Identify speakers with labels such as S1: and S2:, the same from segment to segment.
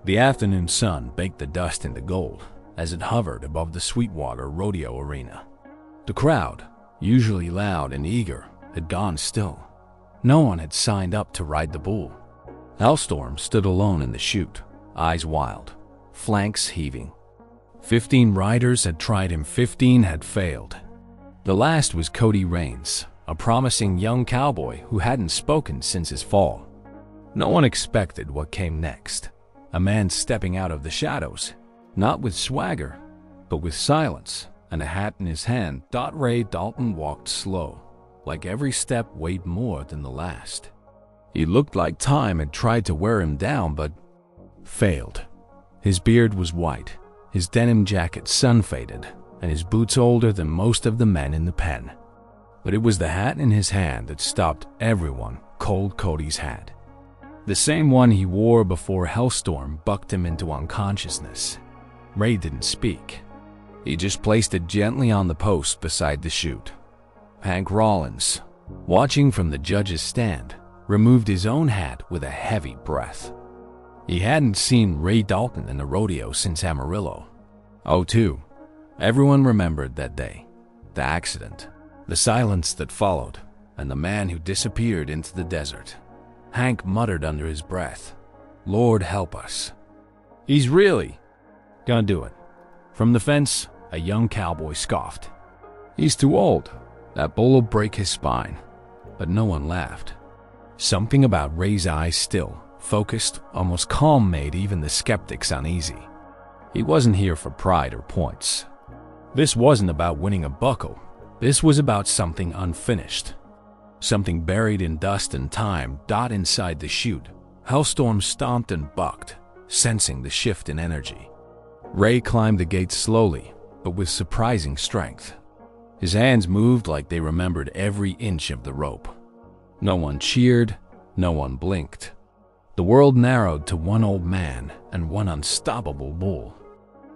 S1: The afternoon sun baked the dust into gold as it hovered above the Sweetwater Rodeo arena. The crowd, usually loud and eager, had gone still. No one had signed up to ride the bull. Hellstorm stood alone in the chute, eyes wild, flanks heaving. 15 riders had tried him, 15 had failed. The last was Cody Raines, a promising young cowboy who hadn't spoken since his fall. No one expected what came next. A man stepping out of the shadows, not with swagger, but with silence and a hat in his hand. Ray Dalton walked slow, like every step weighed more than the last. He looked like time had tried to wear him down, but failed. His beard was white, his denim jacket sun-faded, and his boots older than most of the men in the pen. But it was the hat in his hand that stopped everyone. Cold Cody's hat. The same one he wore before Hellstorm bucked him into unconsciousness. Ray didn't speak. He just placed it gently on the post beside the chute. Hank Rollins, watching from the judge's stand, removed his own hat with a heavy breath. He hadn't seen Ray Dalton in the rodeo since Amarillo. Oh, too. Everyone remembered that day. The accident, the silence that followed, and the man who disappeared into the desert. Hank muttered under his breath, "Lord help us." "He's really gonna do it." From the fence, a young cowboy scoffed. "He's too old. That bull will break his spine." But no one laughed. Something about Ray's eyes, still focused, almost calm, made even the skeptics uneasy. He wasn't here for pride or points. This wasn't about winning a buckle. This was about something unfinished. Something buried in dust and time. Inside the chute, Hellstorm stomped and bucked, sensing the shift in energy. Ray climbed the gate slowly, but with surprising strength. His hands moved like they remembered every inch of the rope. No one cheered, no one blinked. The world narrowed to one old man and one unstoppable bull.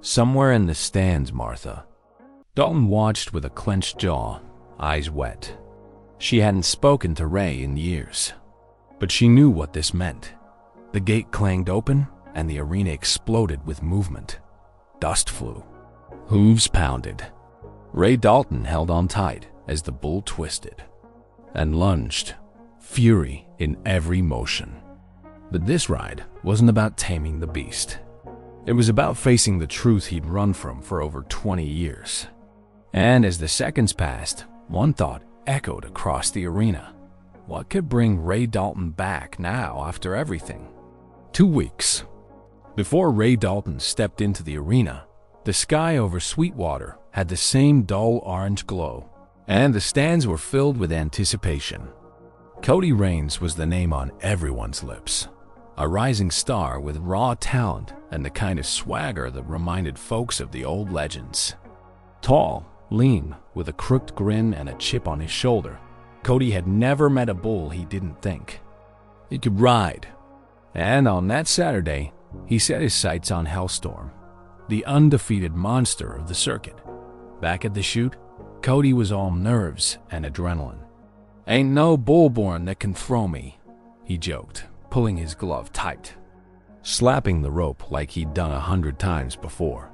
S1: Somewhere in the stands, Martha. Dalton watched with a clenched jaw, eyes wet. She hadn't spoken to Ray in years, but she knew what this meant. The gate clanged open, and the arena exploded with movement. Dust flew. Hooves pounded. Ray Dalton held on tight as the bull twisted and lunged, fury in every motion. But this ride wasn't about taming the beast. It was about facing the truth he'd run from for over 20 years. And as the seconds passed, one thought echoed across the arena. What could bring Ray Dalton back now after everything? 2 weeks. Before Ray Dalton stepped into the arena, the sky over Sweetwater had the same dull orange glow, and the stands were filled with anticipation. Cody Raines was the name on everyone's lips. A rising star with raw talent and the kind of swagger that reminded folks of the old legends. Tall, lean, with a crooked grin and a chip on his shoulder, Cody had never met a bull he didn't think he could ride. And on that Saturday, he set his sights on Hellstorm, the undefeated monster of the circuit. Back at the chute, Cody was all nerves and adrenaline. "Ain't no bull born that can throw me," he joked, pulling his glove tight, slapping the rope like he'd done 100 times before.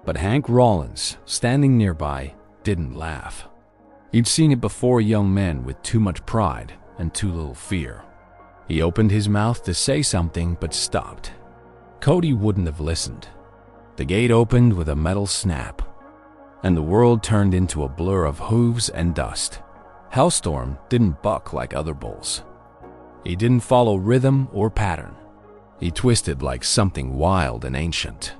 S1: But Hank Rollins, standing nearby, didn't laugh. He'd seen it before, young men with too much pride and too little fear. He opened his mouth to say something but stopped. Cody wouldn't have listened. The gate opened with a metal snap, and the world turned into a blur of hooves and dust. Hellstorm didn't buck like other bulls. He didn't follow rhythm or pattern. He twisted like something wild and ancient.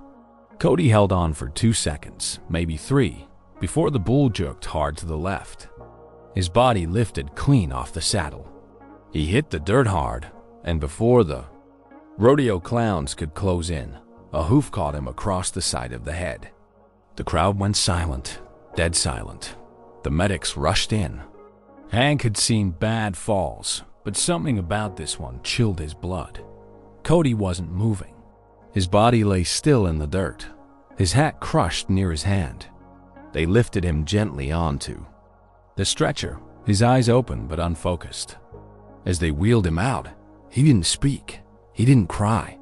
S1: Cody held on for 2 seconds, maybe 3, before the bull jerked hard to the left. His body lifted clean off the saddle. He hit the dirt hard, and before the rodeo clowns could close in, a hoof caught him across the side of the head. The crowd went silent, dead silent. The medics rushed in. Hank had seen bad falls, but something about this one chilled his blood. Cody wasn't moving. His body lay still in the dirt, his hat crushed near his hand. They lifted him gently onto the stretcher, his eyes open but unfocused. As they wheeled him out, he didn't speak, he didn't cry,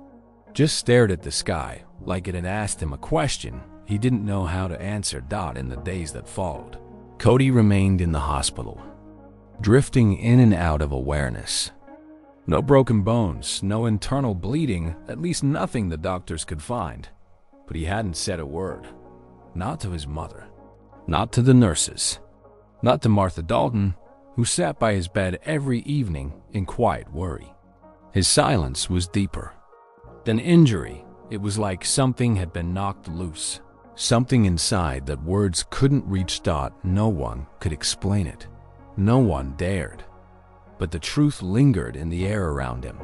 S1: just stared at the sky like it had asked him a question he didn't know how to answer. In the days that followed, Cody remained in the hospital, drifting in and out of awareness. No broken bones, no internal bleeding, at least nothing the doctors could find. But he hadn't said a word. Not to his mother, not to the nurses, not to Martha Dalton, who sat by his bed every evening in quiet worry. His silence was deeper than injury. It was like something had been knocked loose, something inside that words couldn't reach. No one could explain it. No one dared. But the truth lingered in the air around him.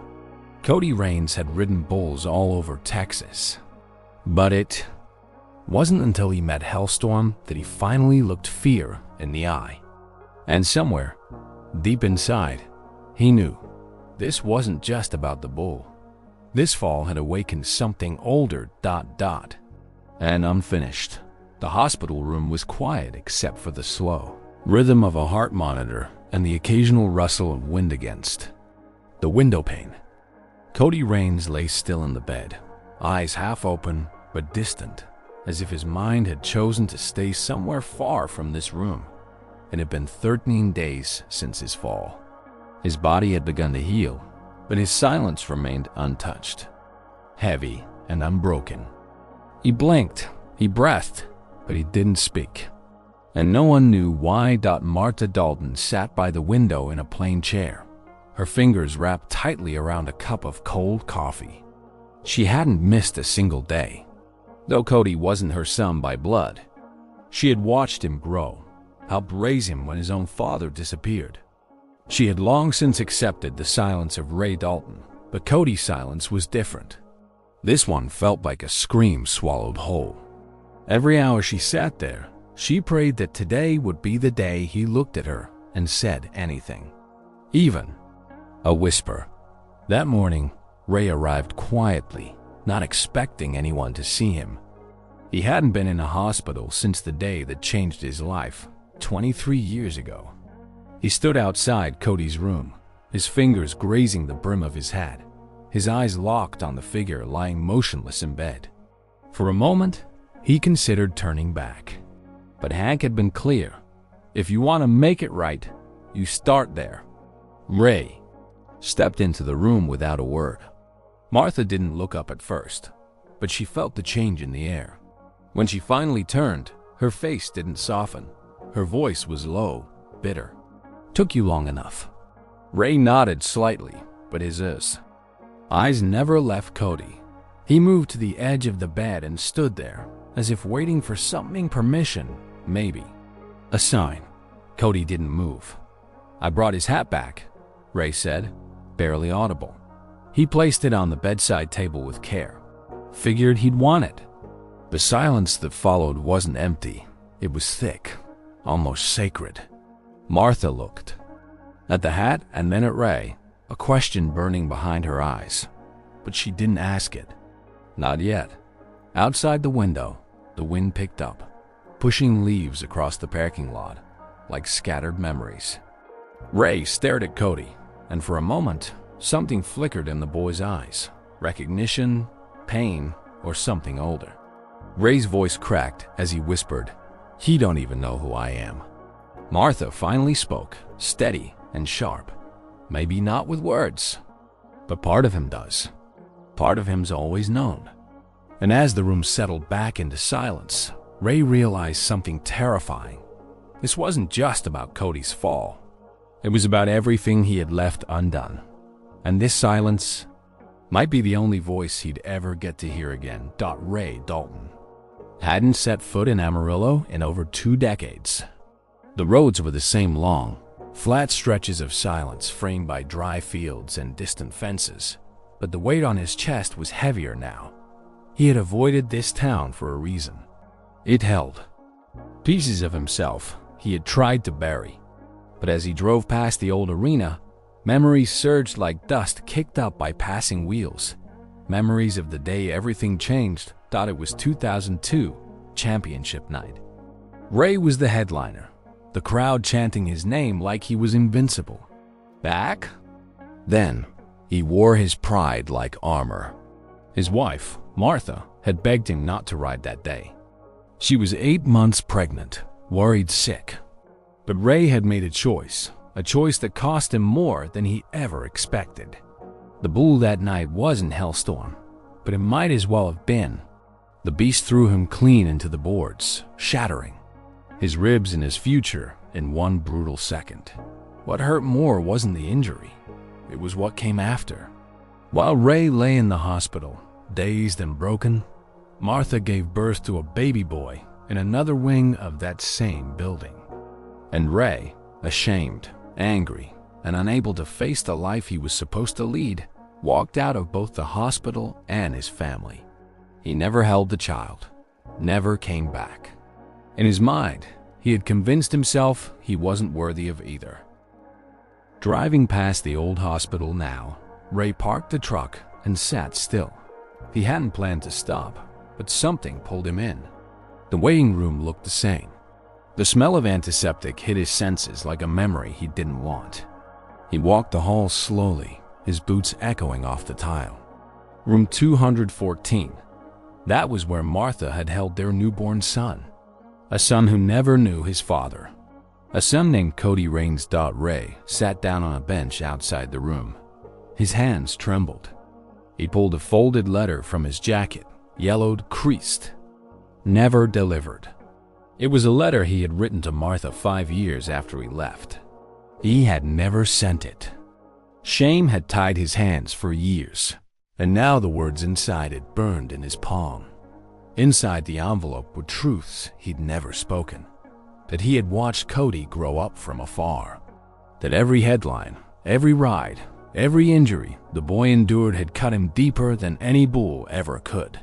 S1: Cody Raines had ridden bulls all over Texas. But it wasn't until he met Hellstorm that he finally looked fear in the eye. And somewhere, deep inside, he knew this wasn't just about the bull. This fall had awakened something older. And unfinished. The hospital room was quiet except for the slow rhythm of a heart monitor and the occasional rustle of wind against the window pane. Cody Raines lay still in the bed, eyes half open but distant, as if his mind had chosen to stay somewhere far from this room. It had been 13 days since his fall. His body had begun to heal, but his silence remained untouched, heavy and unbroken. He blinked, he breathed, but he didn't speak. And no one knew why. Martha Dalton sat by the window in a plain chair, her fingers wrapped tightly around a cup of cold coffee. She hadn't missed a single day. Though Cody wasn't her son by blood, she had watched him grow, helped raise him when his own father disappeared. She had long since accepted the silence of Ray Dalton, but Cody's silence was different. This one felt like a scream swallowed whole. Every hour she sat there, she prayed that today would be the day he looked at her and said anything, even a whisper. That morning, Ray arrived quietly, not expecting anyone to see him. He hadn't been in a hospital since the day that changed his life, 23 years ago. He stood outside Cody's room, his fingers grazing the brim of his hat, his eyes locked on the figure lying motionless in bed. For a moment, he considered turning back. But Hank had been clear. If you want to make it right, you start there. Ray stepped into the room without a word. Martha didn't look up at first, but she felt the change in the air. When she finally turned, her face didn't soften. Her voice was low, bitter. "Took you long enough." Ray nodded slightly, but his eyes never left Cody. He moved to the edge of the bed and stood there, as if waiting for something, permission, maybe a sign. Cody didn't move. "I brought his hat back," Ray said, barely audible. He placed it on the bedside table with care. Figured he'd want it. The silence that followed wasn't empty. It was thick, almost sacred. Martha looked at the hat and then at Ray, a question burning behind her eyes. But she didn't ask it. Not yet. Outside the window, the wind picked up, pushing leaves across the parking lot like scattered memories. Ray stared at Cody, and for a moment, something flickered in the boy's eyes. Recognition, pain, or something older. Ray's voice cracked as he whispered, "He don't even know who I am." Martha finally spoke, steady and sharp. Maybe not with words, but part of him does. Part of him's always known. And as the room settled back into silence, Ray realized something terrifying. This wasn't just about Cody's fall. It was about everything he had left undone. And this silence might be the only voice he'd ever get to hear again. Ray Dalton hadn't set foot in Amarillo in over 2 decades. The roads were the same long, flat stretches of silence framed by dry fields and distant fences. But the weight on his chest was heavier now. He had avoided this town for a reason. It held pieces of himself he had tried to bury. But as he drove past the old arena, memories surged like dust kicked up by passing wheels. Memories of the day everything changed. It was 2002, championship night. Ray was the headliner, the crowd chanting his name like he was invincible. Back? Then, he wore his pride like armor. His wife, Martha, had begged him not to ride that day. She was 8 months pregnant, worried sick. But Ray had made a choice that cost him more than he ever expected. The bull that night wasn't Hellstorm, but it might as well have been. The beast threw him clean into the boards, shattering his ribs and his future in one brutal second. What hurt more wasn't the injury, it was what came after. While Ray lay in the hospital, dazed and broken, Martha gave birth to a baby boy in another wing of that same building. And Ray, ashamed, angry, and unable to face the life he was supposed to lead, walked out of both the hospital and his family. He never held the child, never came back. In his mind, he had convinced himself he wasn't worthy of either. Driving past the old hospital now, Ray parked the truck and sat still. He hadn't planned to stop, but something pulled him in. The waiting room looked the same. The smell of antiseptic hit his senses like a memory he didn't want. He walked the hall slowly, his boots echoing off the tile. Room 214. That was where Martha had held their newborn son. A son who never knew his father. A son named Cody Raines. Ray sat down on a bench outside the room. His hands trembled. He pulled a folded letter from his jacket, yellowed, creased. Never delivered. It was a letter he had written to Martha 5 years after he left. He had never sent it. Shame had tied his hands for years, and now the words inside it burned in his palm. Inside the envelope were truths he'd never spoken. That he had watched Cody grow up from afar. That every headline, every ride, every injury the boy endured had cut him deeper than any bull ever could.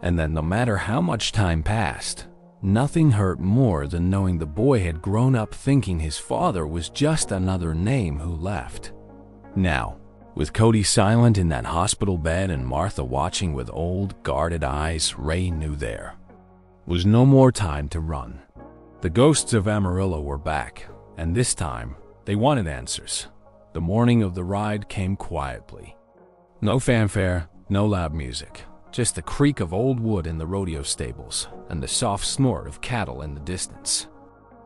S1: And that no matter how much time passed, nothing hurt more than knowing the boy had grown up thinking his father was just another name who left. Now, with Cody silent in that hospital bed and Martha watching with old, guarded eyes, Ray knew there was no more time to run. The ghosts of Amarillo were back, and this time, they wanted answers. The morning of the ride came quietly. No fanfare, no loud music, just the creak of old wood in the rodeo stables and the soft snort of cattle in the distance.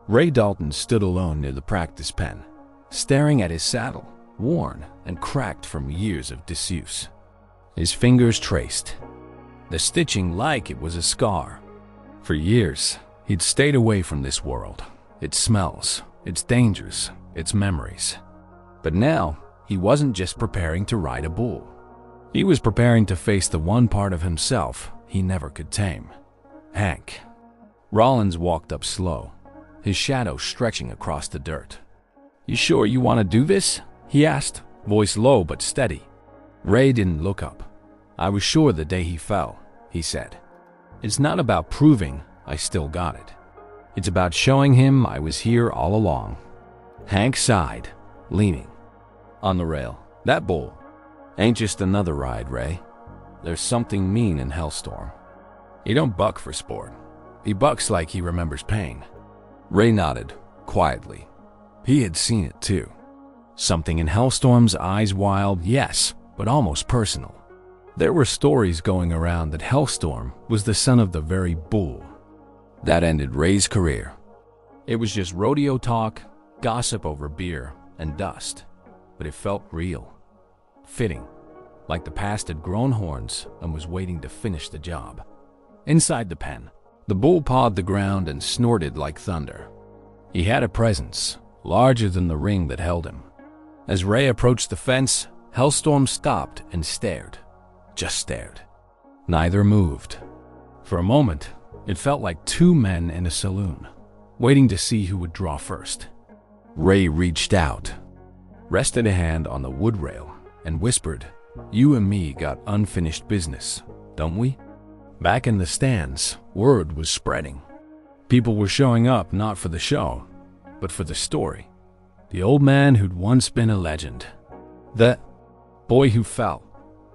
S1: Ray Dalton stood alone near the practice pen, staring at his saddle, worn and cracked from years of disuse. His fingers traced, the stitching like it was a scar. For years, he'd stayed away from this world, its smells, its dangers, its memories. But now, he wasn't just preparing to ride a bull. He was preparing to face the one part of himself he never could tame. Hank. Rollins walked up slow, his shadow stretching across the dirt. "You sure you want to do this?" he asked, voice low but steady. Ray didn't look up. "I was sure the day he fell," he said. "It's not about proving I still got it. It's about showing him I was here all along." Hank sighed, leaning on the rail. "That bull ain't just another ride, Ray. There's something mean in Hellstorm. He don't buck for sport. He bucks like he remembers pain." Ray nodded, quietly. He had seen it too. Something in Hellstorm's eyes, wild, yes, but almost personal. There were stories going around that Hellstorm was the son of the very bull that ended Ray's career. It was just rodeo talk, gossip over beer and dust, but it felt real, fitting, like the past had grown horns and was waiting to finish the job. Inside the pen, the bull pawed the ground and snorted like thunder. He had a presence, larger than the ring that held him. As Ray approached the fence, Hellstorm stopped and stared. Just stared. Neither moved. For a moment, it felt like two men in a saloon, waiting to see who would draw first. Ray reached out, rested a hand on the wood rail, and whispered, "You and me got unfinished business, don't we?" Back in the stands, word was spreading. People were showing up not for the show, but for the story. The old man who'd once been a legend. The boy who fell.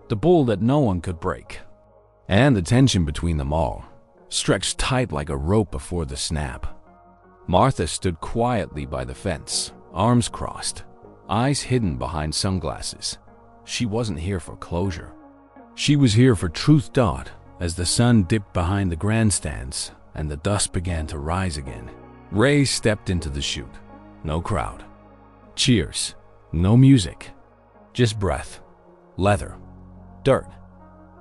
S1: The bull that no one could break. And the tension between them all, stretched tight like a rope before the snap. Martha stood quietly by the fence, arms crossed, eyes hidden behind sunglasses. She wasn't here for closure. She was here for truth. As the sun dipped behind the grandstands and the dust began to rise again, Ray stepped into the chute. No crowd. Cheers. No music. Just breath. Leather. Dirt.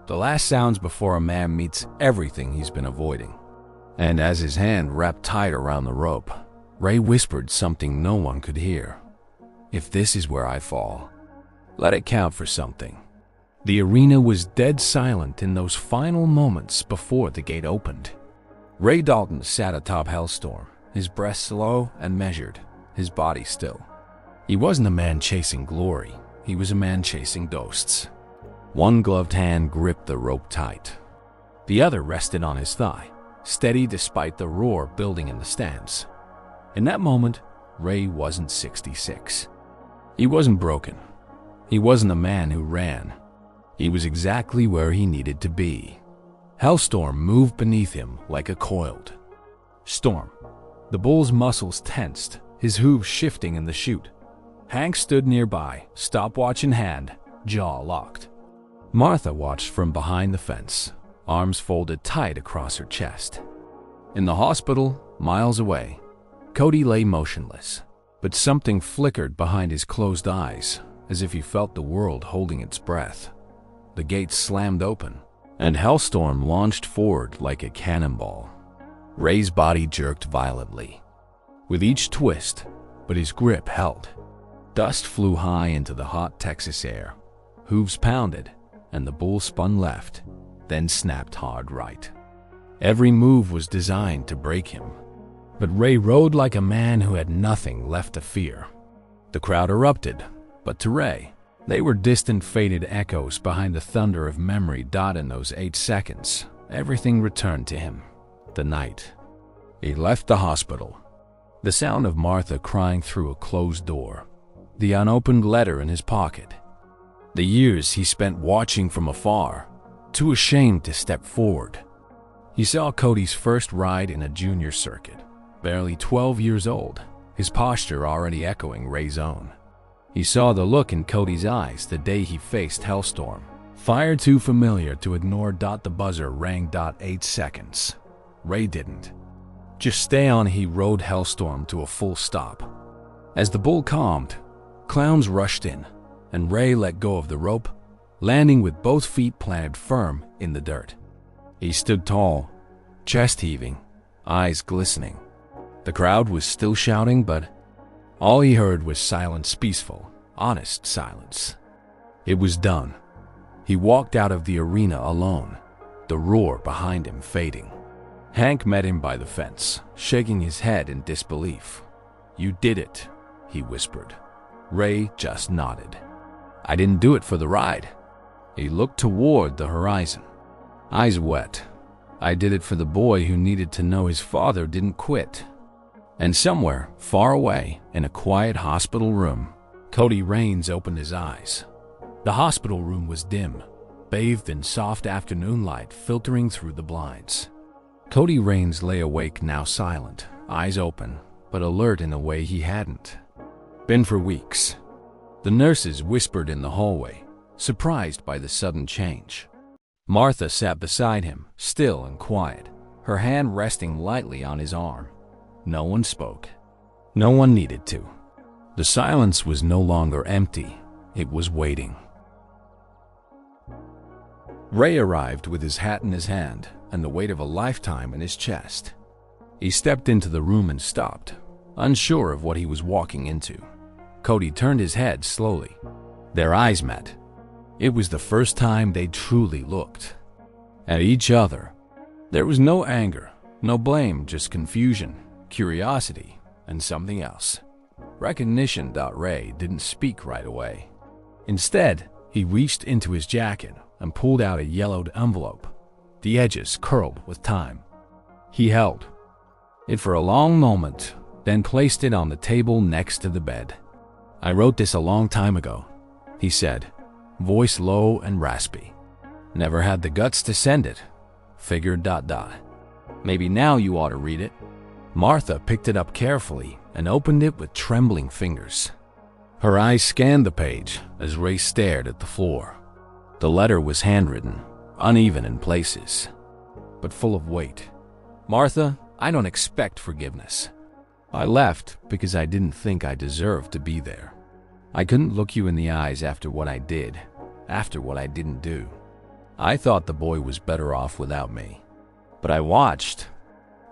S1: The last sounds before a man meets everything he's been avoiding. And as his hand wrapped tight around the rope, Ray whispered something no one could hear. If this is where I fall, let it count for something. The arena was dead silent in those final moments before the gate opened. Ray Dalton sat atop Hellstorm, his breath slow and measured, his body still. He wasn't a man chasing glory, he was a man chasing ghosts. One gloved hand gripped the rope tight. The other rested on his thigh, steady despite the roar building in the stands. In that moment, Ray wasn't 66. He wasn't broken. He wasn't a man who ran. He was exactly where he needed to be. Hellstorm moved beneath him like a coiled storm. The bull's muscles tensed, his hooves shifting in the chute. Hank stood nearby, stopwatch in hand, jaw locked. Martha watched from behind the fence, arms folded tight across her chest. In the hospital, miles away, Cody lay motionless, but something flickered behind his closed eyes, as if he felt the world holding its breath. The gate slammed open, and Hellstorm launched forward like a cannonball. Ray's body jerked violently, with each twist, but his grip held. Dust flew high into the hot Texas air. Hooves pounded, and the bull spun left, then snapped hard right. Every move was designed to break him, but Ray rode like a man who had nothing left to fear. The crowd erupted, but to Ray, they were distant, faded echoes behind the thunder of memory. In those 8 seconds, everything returned to him. The night he left the hospital, the sound of Martha crying through a closed door, the unopened letter in his pocket, the years he spent watching from afar, too ashamed to step forward. He saw Cody's first ride in a junior circuit, barely 12 years old, his posture already echoing Ray's own. He saw the look in Cody's eyes the day he faced Hellstorm, fire too familiar to ignore. The buzzer rang. 8 seconds. Ray didn't. Just stay on. He rode Hellstorm to a full stop. As the bull calmed, clowns rushed in, and Ray let go of the rope, landing with both feet planted firm in the dirt. He stood tall, chest heaving, eyes glistening. The crowd was still shouting, but all he heard was silence, peaceful, honest silence. It was done. He walked out of the arena alone, the roar behind him fading. Hank met him by the fence, shaking his head in disbelief. "You did it," he whispered. Ray just nodded. "I didn't do it for the ride." He looked toward the horizon, eyes wet. "I did it for the boy who needed to know his father didn't quit." And somewhere, far away, in a quiet hospital room, Cody Raines opened his eyes. The hospital room was dim, bathed in soft afternoon light filtering through the blinds. Cody Raines lay awake now, silent, eyes open, but alert in a way he hadn't been for weeks. The nurses whispered in the hallway, surprised by the sudden change. Martha sat beside him, still and quiet, her hand resting lightly on his arm. No one spoke. No one needed to. The silence was no longer empty. It was waiting. Ray arrived with his hat in his hand and the weight of a lifetime in his chest. He stepped into the room and stopped, unsure of what he was walking into. Cody turned his head slowly. Their eyes met. It was the first time they truly looked at each other. There was no anger, no blame, just confusion, curiosity, and something else. Recognition. Ray didn't speak right away. Instead, he reached into his jacket and pulled out a yellowed envelope, the edges curled with time. He held it for a long moment, then placed it on the table next to the bed. "I wrote this a long time ago," he said, voice low and raspy. "Never had the guts to send it. Figured ... Maybe now you ought to read it." Martha picked it up carefully and opened it with trembling fingers. Her eyes scanned the page as Ray stared at the floor. The letter was handwritten, uneven in places, but full of weight. Martha, I don't expect forgiveness. I left because I didn't think I deserved to be there. I couldn't look you in the eyes after what I did, after what I didn't do. I thought the boy was better off without me, but I watched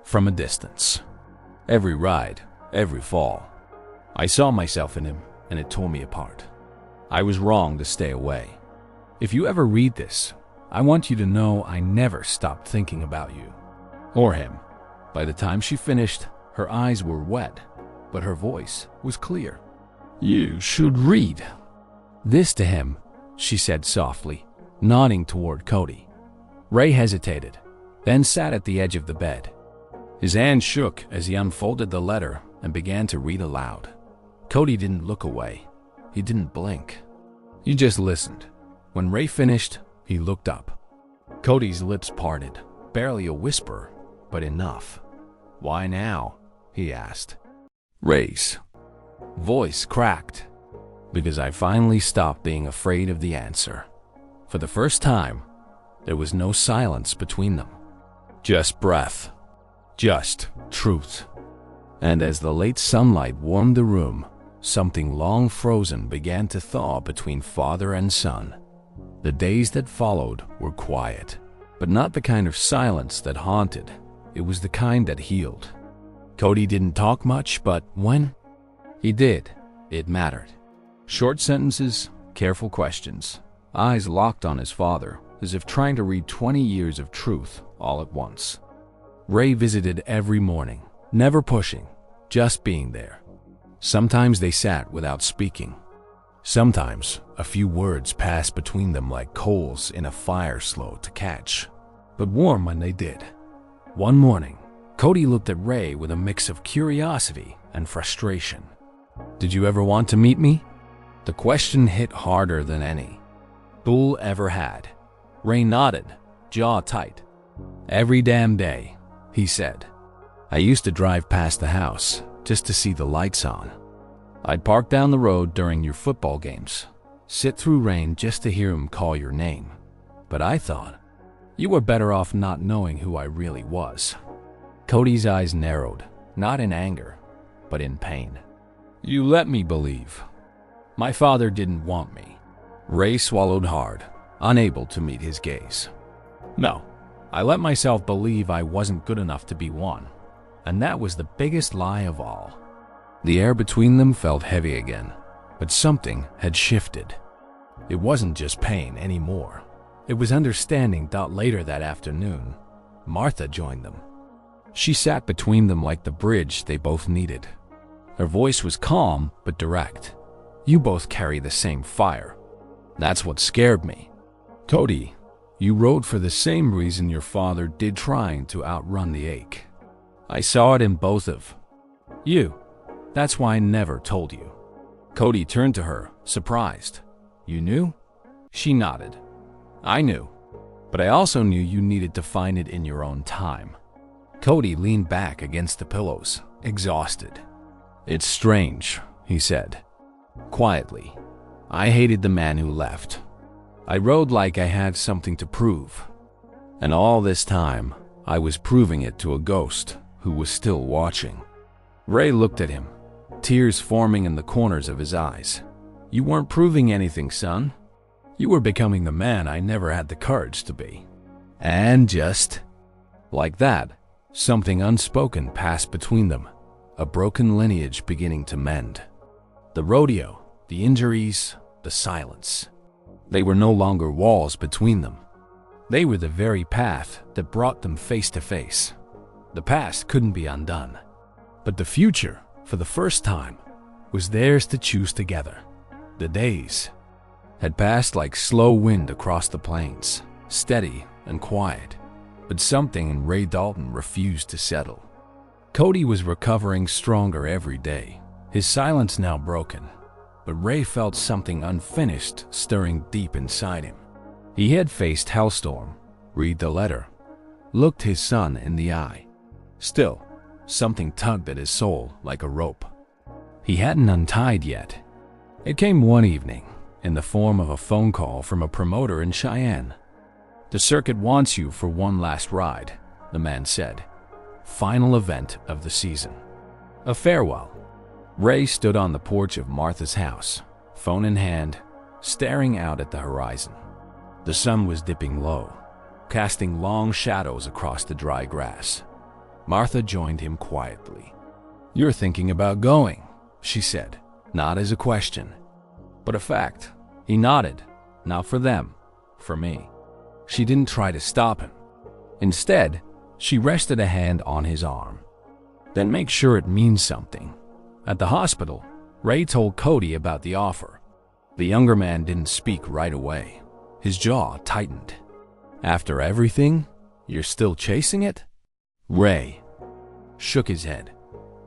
S1: from a distance. Every ride, every fall. I saw myself in him, and it tore me apart. I was wrong to stay away. If you ever read this, I want you to know I never stopped thinking about you. Or him. By the time she finished, her eyes were wet, but her voice was clear. You should read this to him, she said softly, nodding toward Cody. Ray hesitated, then sat at the edge of the bed. His hand shook as he unfolded the letter and began to read aloud. Cody didn't look away. He didn't blink. He just listened. When Ray finished, he looked up. Cody's lips parted, barely a whisper, but enough. Why now? He asked. Ray's voice cracked, because I finally stopped being afraid of the answer. For the first time, there was no silence between them. Just breath. Just truth. And as the late sunlight warmed the room, something long frozen began to thaw between father and son. The days that followed were quiet, but not the kind of silence that haunted. It was the kind that healed. Cody didn't talk much, but when he did, it mattered. Short sentences, careful questions, eyes locked on his father, as if trying to read 20 years of truth all at once. Ray visited every morning, never pushing, just being there. Sometimes they sat without speaking. Sometimes a few words passed between them like coals in a fire slow to catch, but warm when they did. One morning, Cody looked at Ray with a mix of curiosity and frustration. Did you ever want to meet me? The question hit harder than any Bull ever had. Ray nodded, jaw tight. Every damn day, he said. I used to drive past the house just to see the lights on. I'd park down the road during your football games, sit through rain just to hear him call your name. But I thought, you were better off not knowing who I really was. Cody's eyes narrowed, not in anger, but in pain. You let me believe. My father didn't want me. Ray swallowed hard, unable to meet his gaze. No, I let myself believe I wasn't good enough to be one. And that was the biggest lie of all. The air between them felt heavy again, but something had shifted. It wasn't just pain anymore. It was understanding. Later that afternoon, Martha joined them. She sat between them like the bridge they both needed. Her voice was calm but direct. You both carry the same fire. That's what scared me. Cody, you rode for the same reason your father did, trying to outrun the ache. I saw it in both of you. That's why I never told you. Cody turned to her, surprised. You knew? She nodded. I knew, but I also knew you needed to find it in your own time. Cody leaned back against the pillows, exhausted. It's strange, he said, quietly. I hated the man who left. I rode like I had something to prove. And all this time, I was proving it to a ghost who was still watching. Ray looked at him, tears forming in the corners of his eyes. You weren't proving anything, son. You were becoming the man I never had the courage to be. And just like that, something unspoken passed between them, a broken lineage beginning to mend. The rodeo, the injuries, the silence. They were no longer walls between them. They were the very path that brought them face to face. The past couldn't be undone, but the future, for the first time, was theirs to choose together. The days had passed like slow wind across the plains, steady and quiet, but something in Ray Dalton refused to settle. Cody was recovering stronger every day, his silence now broken, but Ray felt something unfinished stirring deep inside him. He had faced Hellstorm, read the letter, looked his son in the eye. Still, something tugged at his soul like a rope. He hadn't untied yet. It came one evening, in the form of a phone call from a promoter in Cheyenne. "The circuit wants you for one last ride," the man said. "Final event of the season. A farewell." Ray stood on the porch of Martha's house, phone in hand, staring out at the horizon. The sun was dipping low, casting long shadows across the dry grass. Martha joined him quietly. "You're thinking about going," she said, not as a question, but a fact. He nodded. "Not for them, for me." She didn't try to stop him. Instead, she rested a hand on his arm. "Then make sure it means something." At the hospital, Ray told Cody about the offer. The younger man didn't speak right away. His jaw tightened. "After everything, you're still chasing it?" Ray shook his head.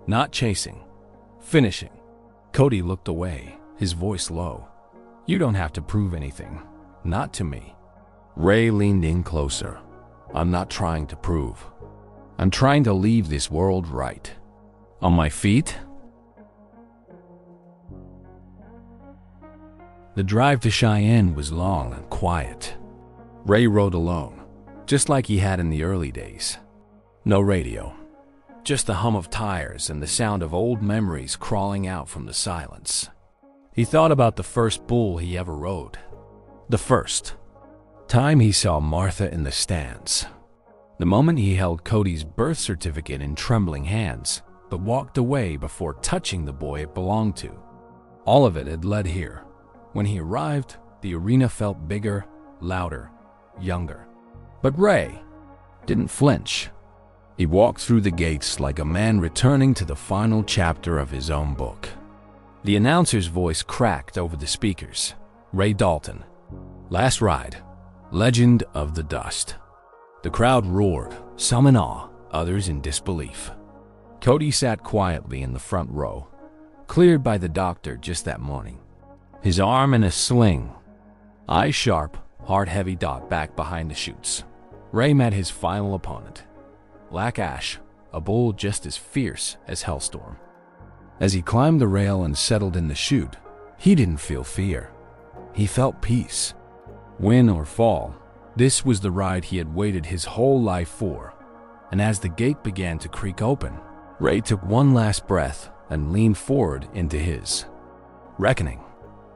S1: "Not chasing. Finishing." Cody looked away, his voice low. "You don't have to prove anything. Not to me." Ray leaned in closer. "I'm not trying to prove. I'm trying to leave this world right. On my feet." The drive to Cheyenne was long and quiet. Ray rode alone, just like he had in the early days. No radio, just the hum of tires and the sound of old memories crawling out from the silence. He thought about the first bull he ever rode. The first time he saw Martha in the stands. The moment he held Cody's birth certificate in trembling hands, but walked away before touching the boy it belonged to. All of it had led here. When he arrived, the arena felt bigger, louder, younger. But Ray didn't flinch. He walked through the gates like a man returning to the final chapter of his own book. The announcer's voice cracked over the speakers. "Ray Dalton. Last ride. Legend of the dust." The crowd roared, some in awe, others in disbelief. Cody sat quietly in the front row, cleared by the doctor just that morning. His arm in a sling. Eyes sharp, heart-heavy dot back behind the chutes. Ray met his final opponent. Black Ash, a bull just as fierce as Hellstorm. As he climbed the rail and settled in the chute, he didn't feel fear. He felt peace. Win or fall, this was the ride he had waited his whole life for. And as the gate began to creak open, Ray took one last breath and leaned forward into his reckoning.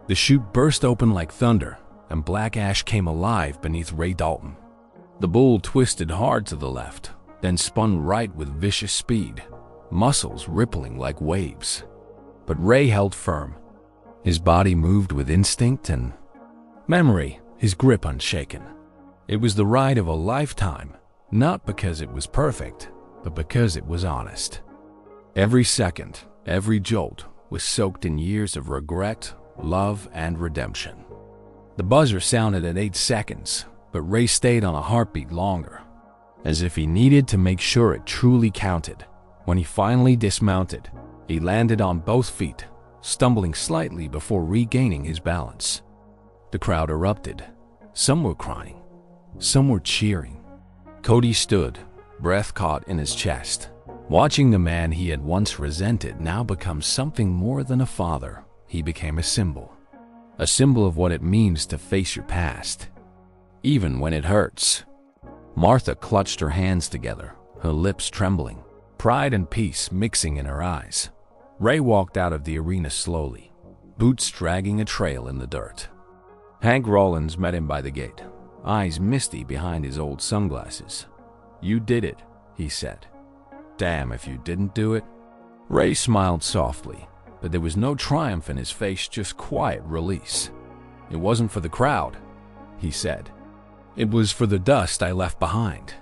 S1: The chute burst open like thunder, and Black Ash came alive beneath Ray Dalton. The bull twisted hard to the left, then spun right with vicious speed, muscles rippling like waves. But Ray held firm. His body moved with instinct and memory, his grip unshaken. It was the ride of a lifetime, not because it was perfect, but because it was honest. Every second, every jolt was soaked in years of regret, love, and redemption. The buzzer sounded at 8 seconds, but Ray stayed on a heartbeat longer, as if he needed to make sure it truly counted. When he finally dismounted, he landed on both feet, stumbling slightly before regaining his balance. The crowd erupted. Some were crying, some were cheering. Cody stood, breath caught in his chest, watching the man he had once resented now become something more than a father. He became a symbol of what it means to face your past, even when it hurts. Martha clutched her hands together, her lips trembling, pride and peace mixing in her eyes. Ray walked out of the arena slowly, boots dragging a trail in the dirt. Hank Rollins met him by the gate, eyes misty behind his old sunglasses. "You did it," he said. "Damn if you didn't do it." Ray smiled softly, but there was no triumph in his face, just quiet release. "It wasn't for the crowd," he said. "It was for the dust I left behind."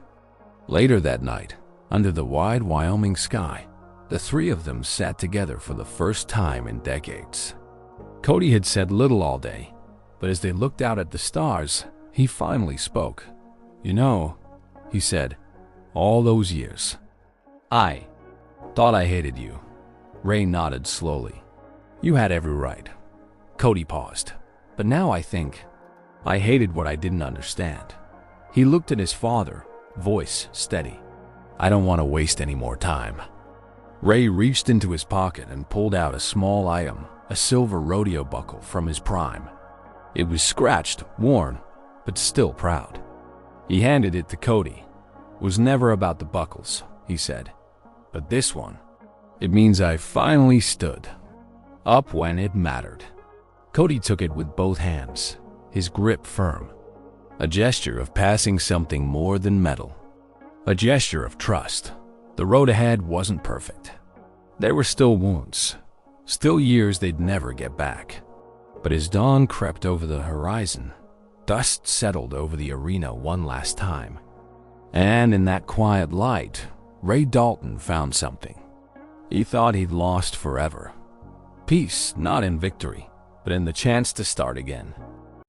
S1: Later that night, under the wide Wyoming sky, the three of them sat together for the first time in decades. Cody had said little all day, but as they looked out at the stars, he finally spoke. "You know," he said, "all those years, I thought I hated you." Ray nodded slowly. "You had every right." Cody paused. "But now I think I hated what I didn't understand." He looked at his father, voice steady. "I don't want to waste any more time." Ray reached into his pocket and pulled out a small item, a silver rodeo buckle from his prime. It was scratched, worn, but still proud. He handed it to Cody. "It was never about the buckles," he said. "But this one, it means I finally stood up when it mattered." Cody took it with both hands, his grip firm. A gesture of passing something more than metal. A gesture of trust. The road ahead wasn't perfect. There were still wounds, still years they'd never get back. But as dawn crept over the horizon, dust settled over the arena one last time. And in that quiet light, Ray Dalton found something he thought he'd lost forever. Peace, not in victory, but in the chance to start again.